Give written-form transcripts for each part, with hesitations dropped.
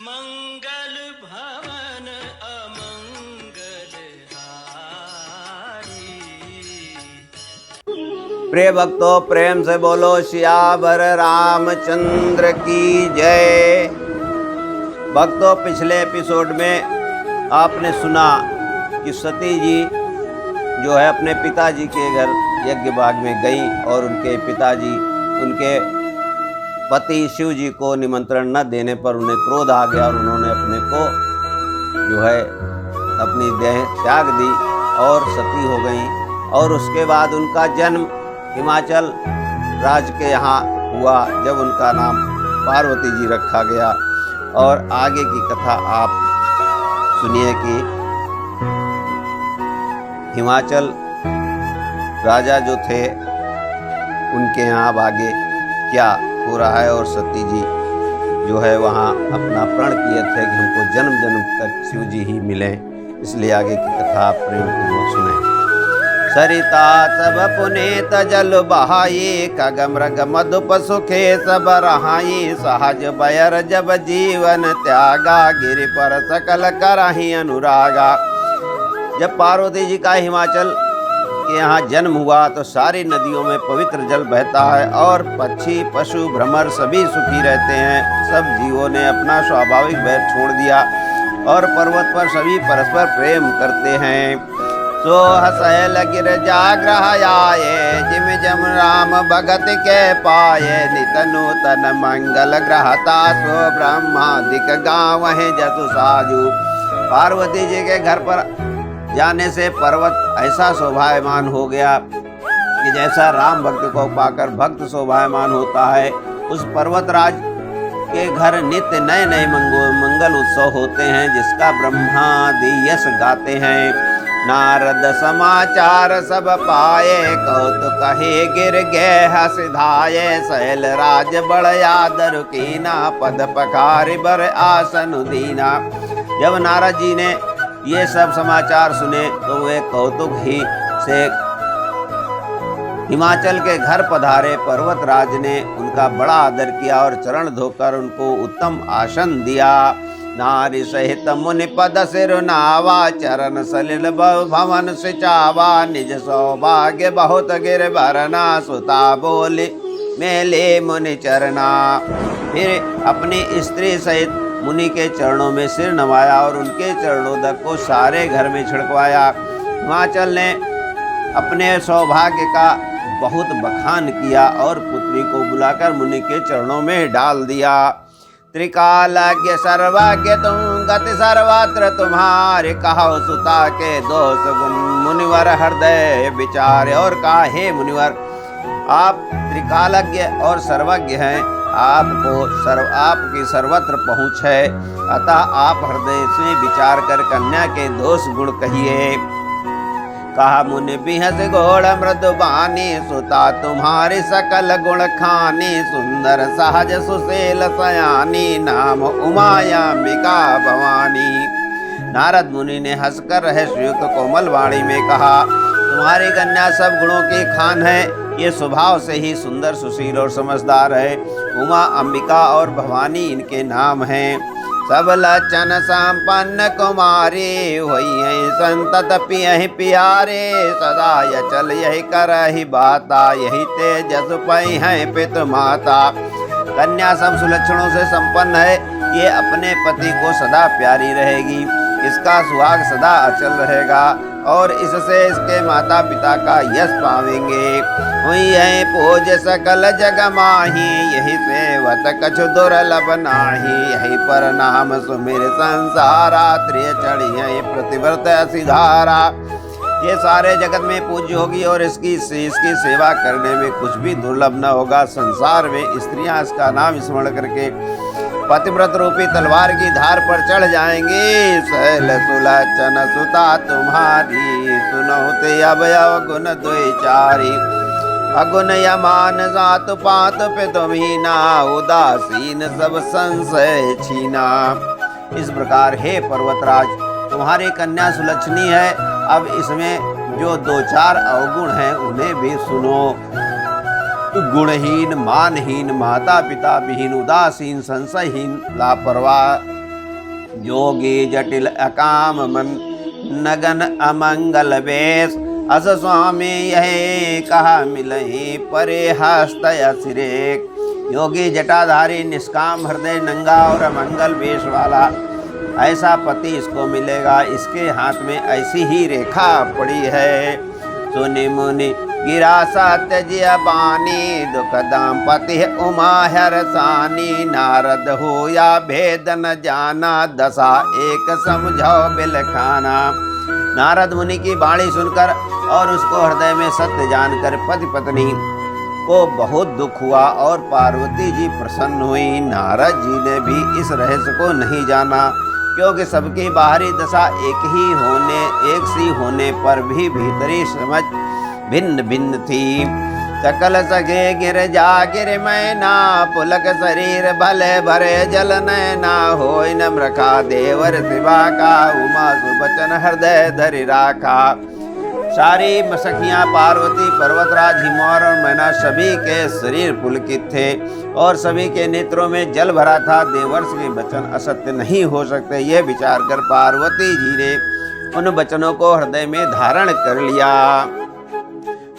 मंगल भवन अमंगल हारी। प्रिय भक्तों, प्रेम से बोलो सियावर रामचंद्र की जय। भक्तों, पिछले एपिसोड में आपने सुना कि सती जी जो है अपने पिताजी के घर यज्ञ बाग में गई और उनके पिताजी उनके पति शिव जी को निमंत्रण न देने पर उन्हें क्रोध आ गया और उन्होंने अपने को जो है अपनी देह त्याग दी और सती हो गई। और उसके बाद उनका जन्म हिमाचल राज्य के यहाँ हुआ, जब उनका नाम पार्वती जी रखा गया। और आगे की कथा आप सुनिए कि हिमाचल राजा जो थे उनके यहाँ अब आगे क्या हो रहा है। और सती जी जो है वहाँ अपना प्रण किए थे कि हमको जन्म जन्म तक शिव जी ही मिलें, इसलिए आगे की कथा आप प्रेम पूर्वक सुने। सरिता सब पुनीत जल बहाई, खग मृग मधुप सुखे सब रहाई। सहज बयर जब जीवन त्यागा, गिरि पर सकल करहि अनुरागा। जब पार्वती जी का हिमाचल के यहाँ जन्म हुआ तो सारी नदियों में पवित्र जल बहता है और पक्षी पशु भ्रमर सभी सुखी रहते हैं। सब जीवों ने अपना स्वाभाविक बैर छोड़ दिया और पर्वत पर सभी परस्पर प्रेम करते हैं। सो हसैल गिर जाग्रह आए, जिम जम राम भगत के पाए। नित नूतन मंगल ग्रहता, सो ब्रह्मादिक गाँव है जसु साजू। पार्वती जी के घर पर जाने से पर्वत ऐसा शोभायमान हो गया कि जैसा राम भक्त को पाकर भक्त शोभायमान होता है। उस पर्वतराज के घर नित्य नए नए मंगल उत्सव होते हैं, जिसका ब्रह्मादि यश गाते हैं। नारद समाचार सब पाए, कौतुक कहे गिर गे सिधाये। शैल राज बड़ आदर कीना, पद पखारि बर आसन दीना। जब नारद जी ने ये सब समाचार सुने तो वे कौतुक ही से हिमाचल के घर पधारे। पर्वतराज ने उनका बड़ा आदर किया और चरण धोकर उनको उत्तम आसन दिया। नारी सहित मुनि पद सिर नावा, चरण सलिल भवन सिचावा। निज सौभाग्य बहुत गिर भरना, सुता बोली मेले मुनि चरना। फिर अपनी स्त्री सहित मुनि के चरणों में सिर नवाया और उनके चरणोदक को सारे घर में छिड़कवाया। हिमाचल ने अपने सौभाग्य का बहुत बखान किया और पुत्री को बुलाकर मुनि के चरणों में डाल दिया। त्रिकालज्ञ सर्वज्ञ तुम, गति सर्वत्र तुम्हारे। कहो सुता के दोष गुण, मुनिवर हृदय विचार। और कहा, हे मुनिवर, आप त्रिकालज्ञ और सर्वज्ञ हैं, आपकी सर्वत्र पहुँच है, अतः आप हृदय से विचार कर कन्या के दोष गुण कहिए। कहा, मुनि बिहस घोड़ मृदुबानी, सुता तुम्हारी सकल गुण खानी। सुंदर सहज सुशील सयानी, नाम उमायाम्बिका भवानी। नारद मुनि ने हंसकर रहस्युक्त कोमल वाणी में कहा, तुम्हारी कन्या सब गुणों की खान है। ये स्वभाव से ही सुंदर सुशील और समझदार है। उमा, अंबिका और भवानी इनके नाम हैं। सब लक्षण संपन्न कुमारी, हुई है संतत पियहि प्यारे। सदा यचल यही करहि बाता, यही तेजस पई है पितु माता। कन्या सब सुलक्षणों से संपन्न है, ये अपने पति को सदा प्यारी रहेगी, इसका सुहाग सदा अचल रहेगा और इससे इसके माता पिता का यश पावेंगे। हुई है पूज सकल जग माही, यही सेवत कछु दुर्लभ नाही। यही पर नाम सुमिर संसारा, त्रिय चढ़ी है प्रतिव्रत सिधारा। ये सारे जगत में पूज्य होगी और इसकी सेवा करने में कुछ भी दुर्लभ न होगा। संसार में स्त्रियां इसका नाम स्मरण करके पतिव्रत रूपी तलवार की धार पर चढ़ जाएंगी। शैल सुलक्षण सुता तुम्हारी, सुनौते अवयव गुण द्विचारी। अगुण यमान जात पात पे तुम्हीना, उदासीन सब संशय छीना। इस प्रकार हे पर्वतराज, तुम्हारी कन्या सुलक्षणी है। अब इसमें जो दो चार अवगुण हैं उन्हें भी सुनो। गुणहीन, मानहीन, माता पिता विहीन, उदासीन, संशयहीन, लापरवाह, जोगी जटिल अकाम मन नगन अमंगल वेश। अस स्वामी यह कहा मिलहि परे हस्तय सिरेक। योगी जटाधारी निष्काम हृदय नंगा और अमंगल वेश वाला ऐसा पति इसको मिलेगा। इसके हाथ में ऐसी ही रेखा पड़ी है। सुनि मुनि गिरा सत्यजिया बानी दुख दाम्पति उमा हरसानी। नारद हो या भेद न जाना दशा एक समझो बिलखाना। नारद मुनि की वाणी सुनकर और उसको हृदय में सत्य जानकर पति पत्नी को बहुत दुख हुआ और पार्वती जी प्रसन्न हुई। नारद जी ने भी इस रहस्य को नहीं जाना, क्योंकि सबकी बाहरी दशा एक सी होने पर भी भीतरी समझ भिन्न भिन्न थी। सकल सगे गिर जा गिर मैना पुलक शरीर भले भरे जल नैना। होय न मृखा देवर शिवा का उमा सुबचन हृदय धरि राखा। सारी सखियां पार्वती पर्वतराज हिमौर और मैना सभी के शरीर पुलकित थे और सभी के नेत्रों में जल भरा था। देवर्ष के वचन असत्य नहीं हो सकते, यह विचार कर पार्वती जी ने उन वचनों को हृदय में धारण कर लिया।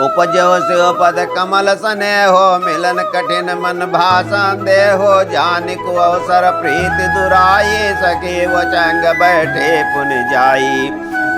उपजो से पद कमल सने हो मिलन कठिन मन भाषण दे हो। जानिको अवसर प्रीति दुराई सके वो चंग बैठे पुन जाई।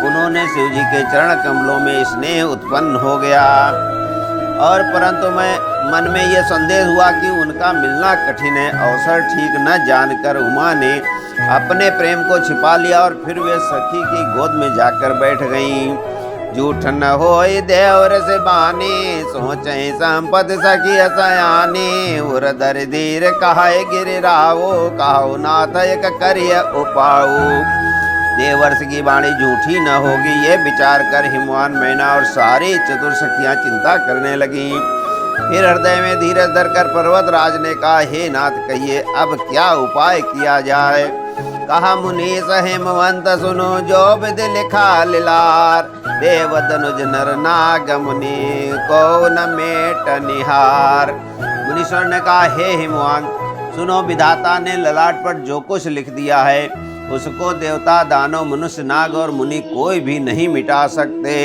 उन्होंने शिव जी के चरण कमलों में स्नेह उत्पन्न हो गया और परंतु मन में यह संदेह हुआ कि उनका मिलना कठिन है। अवसर ठीक न जानकर उमा ने अपने प्रेम को छिपा लिया और फिर वे सखी की गोद में जाकर बैठ गईं। झूठ न होय देवर से बानी सोचे संपत सखी सयानी। उर दर धीर कहाय गिरिरावो कहो नाथ एक करिय उपाऊ। देवर्ष की वाणी झूठी न होगी, ये विचार कर हिमवान मैना और सारी चतुर सखियां चिंता करने लगी। फिर हृदय में धीरज धरकर पर्वतराज ने कहा, हे नाथ कहिए अब क्या उपाय किया जाए। कहा मुनीष हेमवंत सुनो जो विधि लिखा लिलार। देव धनुज नर नाग मुनि को न मेट निहार। मुनीश्वर ने कहा, हे हिमवान सुनो, विधाता ने ललाट पर जो कुछ लिख दिया है उसको देवता दानव मनुष्य नाग और मुनि कोई भी नहीं मिटा सकते।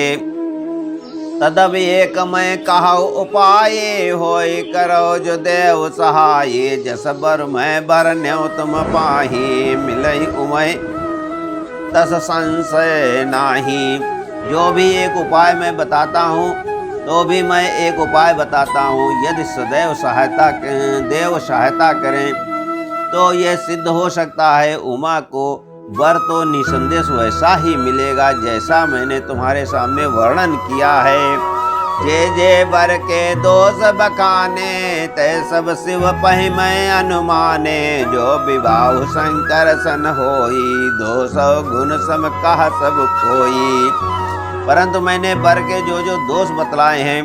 तदब एक मैं कहो उपाय होय करो जो देव सहाय। जस बर मैं बर न्यो तुम पाही मिलहि उमय तस संशय नाही। जो भी एक उपाय मैं बताता हूँ तो भी मैं एक उपाय बताता हूँ। यदि सदैव देव सहायता करें तो यह सिद्ध हो सकता है उमा को वर तो निसंदेश वैसा ही मिलेगा जैसा मैंने तुम्हारे सामने वर्णन किया है। जे जे वर के दोष बखाने ते सब शिव पहि मैं अनुमाने। जो विवाह शंकर सन होई 200 गुण सम कहा सब कोई। परंतु मैंने वर के जो जो दोष बतलाए हैं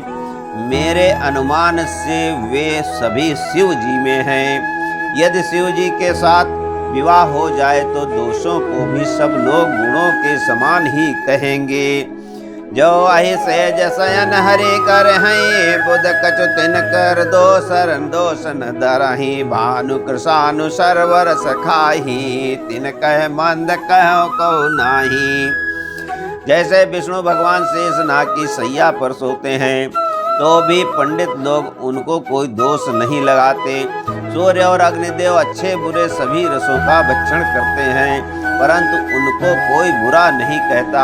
मेरे अनुमान से वे सभी शिव जी में हैं। यदि शिव जी के साथ विवाह हो जाए तो दोषों को भी सब लोग गुणों के समान ही कहेंगे। जो अहि सहज शयन हरि कर हैं बुध कछु तिन कर दोषन दरहि। भानु कृषानु सरवर सखाही तिन कह मंद कहो को नाही। जैसे विष्णु भगवान शेषनाग की सैया पर सोते हैं तो भी पंडित लोग उनको कोई दोष नहीं लगाते। सूर्य और अग्निदेव अच्छे बुरे सभी रसों का भक्षण करते हैं परंतु उनको कोई बुरा नहीं कहता।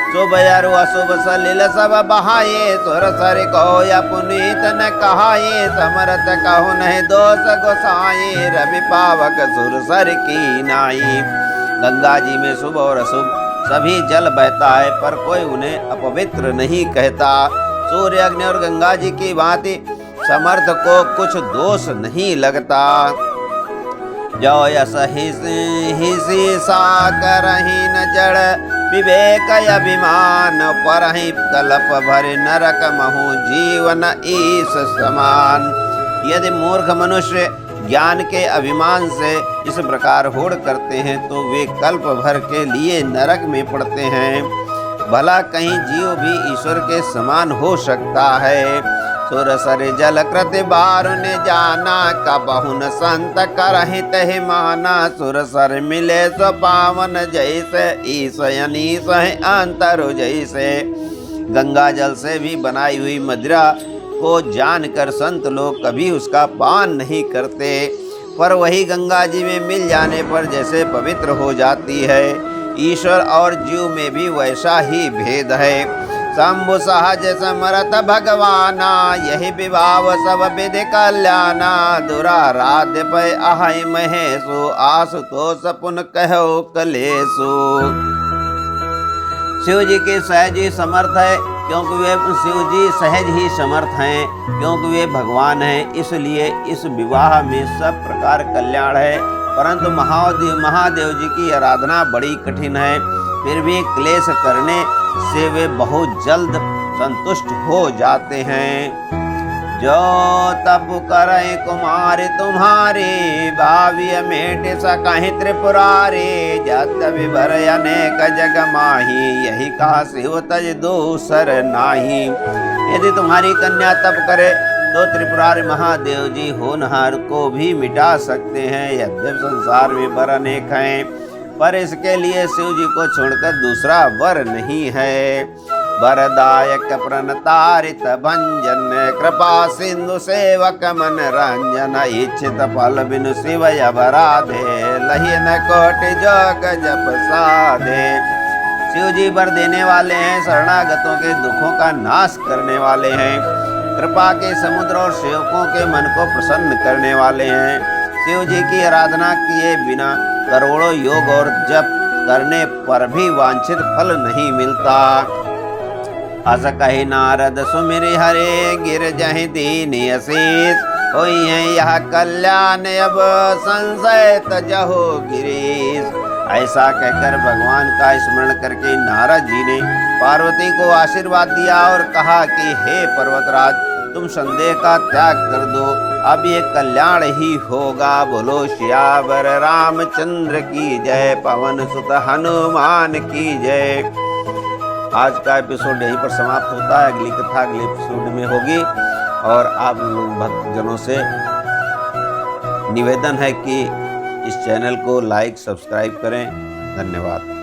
शुभ अरु अशुभ सलिल सब बहाये सुर सर कहो या पुनीत न कहाये। समरथ कहो नहीं दोष गोसाई रवि पावक सुर सर की नाई। गंगा जी में शुभ और अशुभ सभी जल बहता है पर कोई उन्हें अपवित्र नहीं कहता। सूर्य अग्नि और गंगा जी की भांति समर्थ को कुछ दोष नहीं लगता। जो यस हिसी सा करही न जड़ विवेक अभिमान। परहि कलप भर नरक महु जीवन ईश समान। यदि मूर्ख मनुष्य ज्ञान के अभिमान से इस प्रकार होड़ करते हैं तो वे कल्प भर के लिए नरक में पड़ते हैं। भला कहीं जीव भी ईश्वर के समान हो सकता है। सुरसर जल कृति बारुन जाना, कबहुन संत करहि तहि माना। सुरसर मिले सो पावन जैसे, ईस अनीस है अंतर जैसे। गंगा जल से भी बनाई हुई मदिरा को जानकर संत लोग कभी उसका पान नहीं करते, पर वही गंगा जी में मिल जाने पर जैसे पवित्र हो जाती है। ईश्वर और जीव में भी वैसा ही भेद है। शंभु सहज समरथ भगवाना, यही विभाव सब विधि कल्याणा। दुराराध्य पै आहै महेशु, आशुतोष पुन कहो कलेशु। शिव जी के सहज ही समर्थ है, क्योंकि वे शिव जी सहज ही समर्थ हैं, क्योंकि वे भगवान हैं। इसलिए इस विवाह में सब प्रकार कल्याण है। परंतु महादेव जी की आराधना बड़ी कठिन है, फिर भी क्लेश करने से वे बहुत जल्द संतुष्ट हो जाते हैं। जो तप करे कुमार तुम्हारे, भावी मेट सकहि त्रिपुरारे। जत विभर अनेक जग माही, यही कहा शिव तज दूसर नाही। यदि तुम्हारी कन्या तप करे तो त्रिपुरारी महादेव जी होनहार को भी मिटा सकते हैं। यद्यप संसार में वर अनेक हैं, पर इसके लिए शिव जी को छोड़कर दूसरा वर नहीं है। वरदायक प्रणतारित भंजन, कृपा सिंधु सेवक मन रंजन। इच्छित फल बिनु शिव अवराधे, लहि न कोटि जोग जप साधे। शिव जी वर देने वाले हैं, शरणागतों के दुखों का नाश करने वाले हैं, कृपा के समुद्र और सेवकों के मन को प्रसन्न करने वाले हैं। शिव जी की आराधना किए बिना करोड़ों योग और जप करने पर भी वांछित फल नहीं मिलता। अस कहि नारद सुमिरि हरे, गिर जहि दीन असीस। होई है यह कल्याण अब संशय तजहो गिरीश। ऐसा कहकर भगवान का स्मरण करके नारद जी ने पार्वती को आशीर्वाद दिया और कहा कि हे पर्वतराज, तुम संदेह का त्याग कर दो, अब ये कल्याण ही होगा। बोलो सियावर रामचंद्र की जय, पवन सुत हनुमान की जय। आज का एपिसोड यहीं पर समाप्त होता है। अगली कथा अगले एपिसोड में होगी। और आप लोग भक्तजनों से निवेदन है कि इस चैनल को लाइक सब्सक्राइब करें। धन्यवाद।